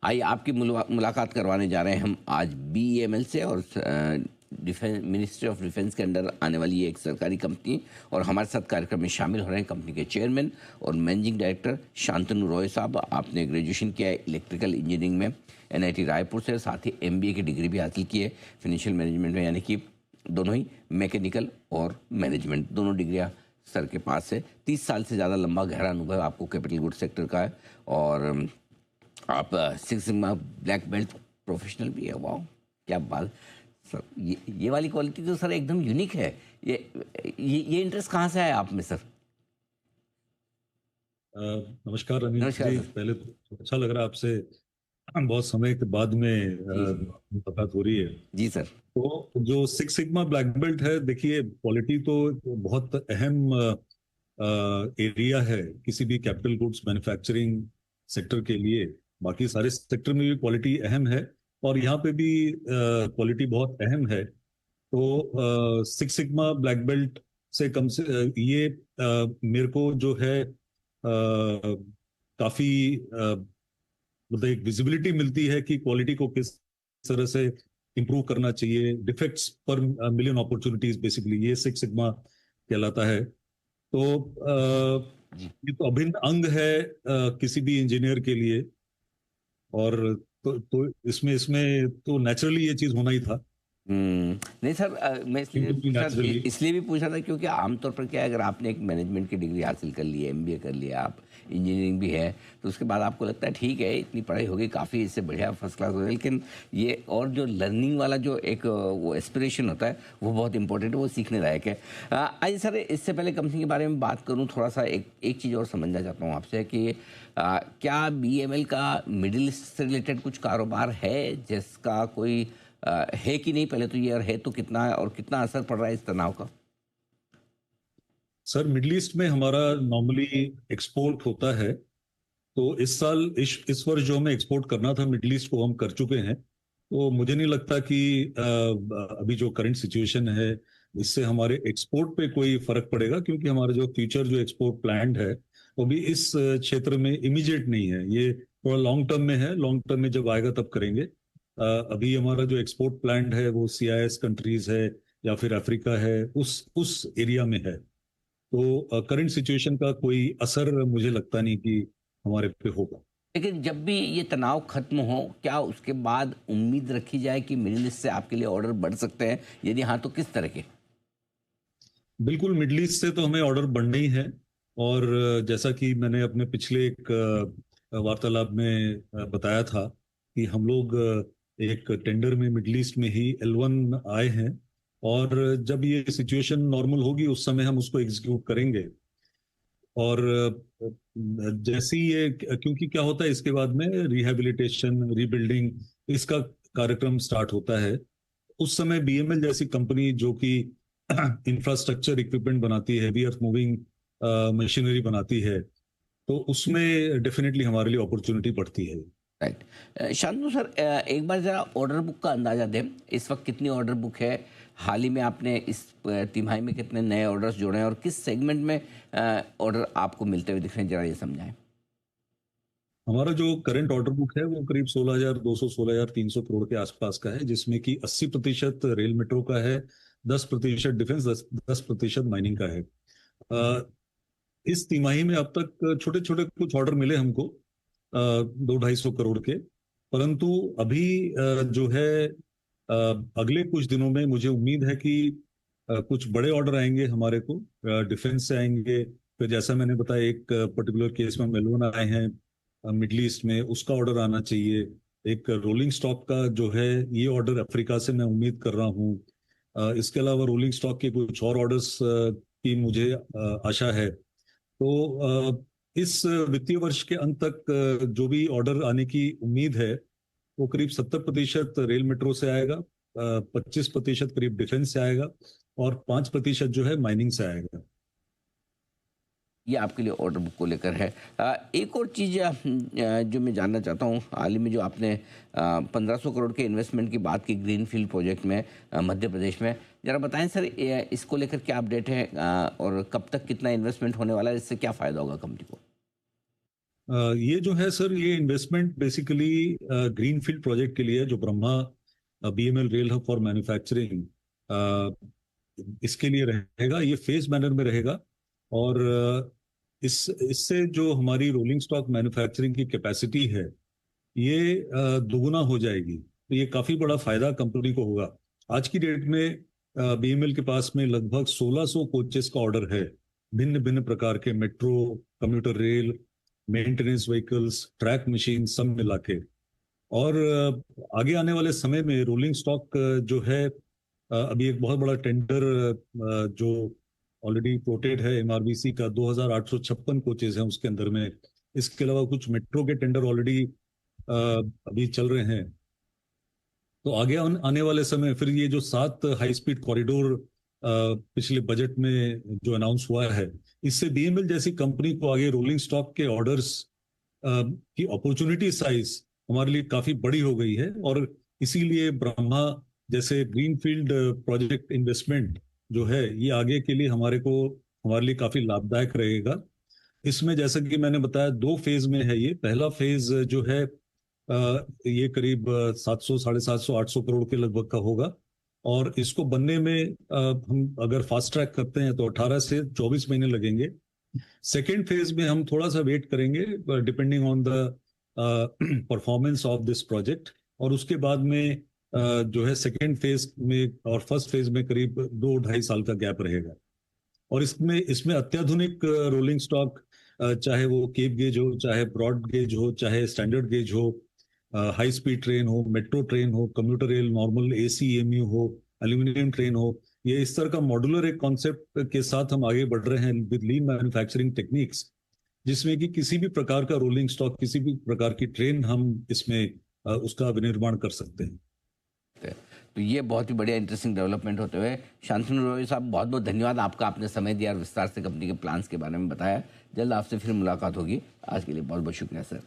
आइए आपकी मुलाकात करवाने जा रहे हैं हम आज बीईएमएल से और डिफेंस मिनिस्ट्री ऑफ डिफेंस के अंडर आने वाली ये एक सरकारी कंपनी। और हमारे साथ कार्यक्रम में शामिल हो रहे हैं कंपनी के चेयरमैन और मैनेजिंग डायरेक्टर शांतनु रॉय साहब। आपने ग्रेजुएशन किया है इलेक्ट्रिकल इंजीनियरिंग में एनआईटी रायपुर से, साथ ही एमबीए की डिग्री भी हासिल की है फाइनेंशियल मैनेजमेंट में, यानी कि दोनों ही मैकेनिकल और मैनेजमेंट दोनों डिग्रियाँ सर के पास है। 30 साल से ज़्यादा लंबा गहरा अनुभव आपको कैपिटल गुड सेक्टर का है और आप six sigma black belt professional भी है। वाह क्या बात सर, ये वाली क्वालिटी तो सर एकदम यूनिक है। ये इंटरेस्ट कहाँ से आया आप में सर? नमस्कार अनिल नमस्कार जी। सर। पहले तो अच्छा लग रहा है आपसे बहुत समय के बाद में जी मुलाकात हो रही है। जी सर। तो जो सिक्स सिग्मा ब्लैक बेल्ट है, देखिए क्वालिटी तो बहुत अहम एरिया है किसी भी कैपिटल गुड्स मैन्युफैक्चरिंग सेक्टर के लिए। बाकी सारे सेक्टर में भी क्वालिटी अहम है और यहाँ पे भी क्वालिटी बहुत अहम है। तो सिक्स सिग्मा ब्लैक बेल्ट से कम से ये मेरे को जो है काफी मतलब एक विजिबिलिटी मिलती है कि क्वालिटी को किस तरह से इंप्रूव करना चाहिए। डिफेक्ट्स पर मिलियन अपॉर्चुनिटीज, बेसिकली ये सिक्स सिग्मा कहलाता है। तो जी ये तो अभिन्न अंग है किसी भी इंजीनियर के लिए। और तो इसमें इसमें तो नेचुरली ये चीज होना ही था। नहीं सर, मैं नेचुरली। इसलिए भी पूछा था क्योंकि आमतौर पर क्या है, अगर आपने एक मैनेजमेंट की डिग्री हासिल कर ली है, एमबीए कर लिया, आप इंजीनियरिंग भी है, तो उसके बाद आपको लगता है ठीक है इतनी पढ़ाई हो गई, काफ़ी इससे बढ़िया फर्स्ट क्लास हो गई, लेकिन ये और जो लर्निंग वाला जो एक वो एस्पिरेशन होता है वो बहुत इंपॉर्टेंट है, वो सीखने लायक है। आइए सर, इससे पहले कंपनी के बारे में बात करूँ, थोड़ा सा एक चीज़ और समझना चाहता हूँ आपसे कि क्या बीईएमएल का मिडिल ईस्ट से रिलेटेड कुछ कारोबार है जिसका कोई है कि नहीं? पहले तो ये, और है तो कितना है और कितना असर पड़ रहा है इस तनाव का? सर, मिडल ईस्ट में हमारा नॉर्मली एक्सपोर्ट होता है। तो इस साल इस वर्ष जो हमें एक्सपोर्ट करना था मिडल ईस्ट को हम कर चुके हैं। तो मुझे नहीं लगता कि अभी जो करंट सिचुएशन है इससे हमारे एक्सपोर्ट पे कोई फर्क पड़ेगा, क्योंकि हमारा जो फ्यूचर जो एक्सपोर्ट प्लान है वो भी इस क्षेत्र में इमीडिएट नहीं है। ये थोड़ा लॉन्ग टर्म में है, लॉन्ग टर्म में जब आएगा तब करेंगे। अभी हमारा जो एक्सपोर्ट प्लान है वो सीआईएस कंट्रीज है या फिर अफ्रीका है, उस एरिया में है। तो करंट सिचुएशन का कोई असर मुझे लगता नहीं कि हमारे पे होगा। लेकिन जब भी ये तनाव खत्म हो, क्या उसके बाद उम्मीद रखी जाए कि मिडिल ईस्ट से आपके लिए ऑर्डर बढ़ सकते हैं? यदि हाँ, तो किस तरह के? बिल्कुल, मिडल ईस्ट से तो हमें ऑर्डर बढ़ने ही है। और जैसा कि मैंने अपने पिछले एक वार्तालाप में बताया था कि हम लोग एक टेंडर में मिडल ईस्ट में ही L1 आए हैं। और जब ये सिचुएशन नॉर्मल होगी उस समय हम उसको एग्जीक्यूट करेंगे। और जैसे ही ये, क्योंकि क्या होता है इसके बाद में रिहैबिलिटेशन रीबिल्डिंग इसका कार्यक्रम स्टार्ट होता है। उस समय बीएमएल जैसी कंपनी जो कि इंफ्रास्ट्रक्चर इक्विपमेंट बनाती है, हेवी अर्थ मूविंग मशीनरी बनाती है, तो उसमें डेफिनेटली हमारे लिए अपॉर्चुनिटी बढ़ती है। राइट। शांतनु सर, एक बार ज़रा ऑर्डर बुक का अंदाज़ा दें, इस वक्त कितनी ऑर्डर बुक है? हाल ही में आपने इस तिमाही में कितने नए ऑर्डर्स जोड़े हैं और किस सेगमेंट में ऑर्डर आपको मिलते हुए दिख रहे हैं, जरा ये समझाएं। हमारा जो करंट ऑर्डर बुक है वो करीब 16,200 16,300 करोड़ के आसपास का है, जिसमें कि 80% रेल मेट्रो का है, 10% डिफेंस, 10% माइनिंग का है। अ, इस तिमाही में अब तक छोटे छोटे कुछ ऑर्डर मिले हमको, 200-250 करोड़ के। परंतु अभी जो है अगले कुछ दिनों में मुझे उम्मीद है कि कुछ बड़े ऑर्डर आएंगे हमारे को, डिफेंस से आएंगे। फिर जैसा मैंने बताया एक पर्टिकुलर केस में मेलबर्न आए हैं मिडल ईस्ट में, उसका ऑर्डर आना चाहिए। एक रोलिंग स्टॉक का जो है ये ऑर्डर अफ्रीका से मैं उम्मीद कर रहा हूँ। इसके अलावा रोलिंग स्टॉक के कुछ और ऑर्डर्स की मुझे आशा है। तो इस वित्तीय वर्ष के अंत तक जो भी ऑर्डर आने की उम्मीद है वो करीब 70% रेल मेट्रो से आएगा, 25% करीब डिफेंस से आएगा और 5% जो है माइनिंग से आएगा। ये आपके लिए ऑर्डर बुक को लेकर है। एक और चीज़ जो मैं जानना चाहता हूँ, हाल ही में जो आपने 1500 करोड़ के इन्वेस्टमेंट की बात की ग्रीनफील्ड प्रोजेक्ट में मध्य प्रदेश में, ज़रा बताएं सर इसको लेकर क्या अपडेट है और कब तक कितना इन्वेस्टमेंट होने वाला है, इससे क्या फ़ायदा होगा कंपनी को? ये जो है सर, ये इन्वेस्टमेंट बेसिकली ग्रीनफील्ड प्रोजेक्ट के लिए है, जो Brahma BML rail hub for manufacturing, इसके लिए रहेगा। ये फेज मैनर में रहेगा। और इससे जो हमारी रोलिंग स्टॉक मैन्युफैक्चरिंग की कैपेसिटी है, ये दोगुना हो जाएगी। तो ये काफी बड़ा फायदा कंपनी को होगा। आज की डेट में बीएमएल के पास में लगभग 1600 कोचेस का ऑर्डर है, भिन्न भिन्न प्रकार के, metro, commuter rail, maintenance vehicles, track machine, सब मिला के। और आगे आने वाले समय में रोलिंग स्टॉक जो है, अभी एक बहुत बड़ा टेंडर जो ऑलरेडी कोटेड है एमआरबीसी का, 2856 कोचेज हैं उसके अंदर में। इसके अलावा कुछ मेट्रो के टेंडर ऑलरेडी अभी चल रहे हैं। तो आगे आने वाले समय फिर ये जो 7 हाई स्पीड कॉरिडोर पिछले बजट में जो अनाउंस हुआ है, इससे बीएमएल जैसी कंपनी को आगे रोलिंग स्टॉक के ऑर्डर्स की अपॉर्चुनिटी साइज हमारे लिए काफी बड़ी हो गई है। और इसीलिए ब्रह्मा जैसे ग्रीनफील्ड प्रोजेक्ट इन्वेस्टमेंट जो है, ये आगे के लिए हमारे लिए काफी लाभदायक रहेगा। इसमें जैसा कि मैंने बताया, 2 फेज में है ये। पहला फेज जो है, ये करीब 700, 750, 800 करोड़ के लगभग का होगा। और इसको बनने में हम अगर फास्ट ट्रैक करते हैं तो 18 से 24 महीने लगेंगे। सेकेंड फेज में हम थोड़ा सा वेट करेंगे, depending on the performance of this project. और उसके बाद में जो है सेकेंड फेज में और फर्स्ट फेज में करीब 2-2.5 साल का गैप रहेगा। और इसमें इसमें अत्याधुनिक रोलिंग स्टॉक, चाहे वो केप गेज हो, चाहे ब्रॉड गेज हो, चाहे स्टैंडर्ड गेज हो, हाई स्पीड ट्रेन हो, मेट्रो ट्रेन हो, commuter rail, normal AC MU हो, एल्यूमिनियम ट्रेन हो, ये इस तरह का मॉड्यूलर एक कॉन्सेप्ट के साथ हम आगे बढ़ रहे हैं विद लीन मैन्युफैक्चरिंग टेक्निक्स, जिसमें कि किसी भी प्रकार का रोलिंग स्टॉक, किसी भी प्रकार की ट्रेन हम इसमें उसका विनिर्माण कर सकते हैं। तो ये बहुत ही बढ़िया इंटरेस्टिंग डेवलपमेंट होते हुए, शांतनु रॉय साहब, बहुत बहुत धन्यवाद आपका, आपने समय दिया और विस्तार से कंपनी के प्लान्स के बारे में बताया। जल्द आपसे फिर मुलाकात होगी। आज के लिए बहुत बहुत शुक्रिया सर।